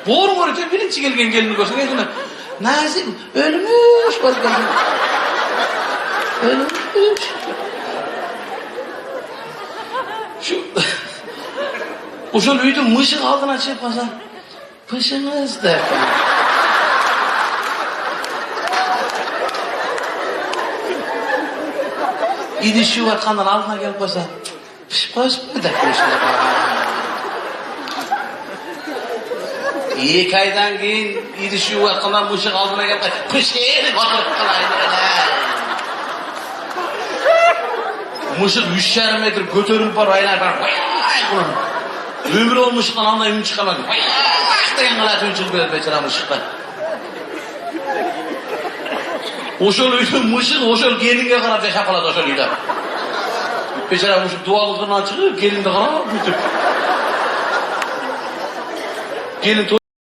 Boğur görünce birinci gelgen gelini görsün. Nazik ölmüş. Ölmüş. Şu uşul üydün mışık aldına çıkmasan pışınız der. İdi şu vakandan altına gelip koysa pış bir de konuşuyor. 2 aydan keyin idi şu vakandan mışık aldına gelip pışır bakıp kalaydı. Mışık 3,5 metre götürüp var aylar var. Ömür olmuştan anda ümün çıkamadı. Dayan kalat önçül böyle beçara mışıklar. Oşol üydün mışık, oşol gelinge karab yaşap kaladı oşol üydü. Beçara mışık dualıklarına çıkıyor, gelin de karab bütün. Gelin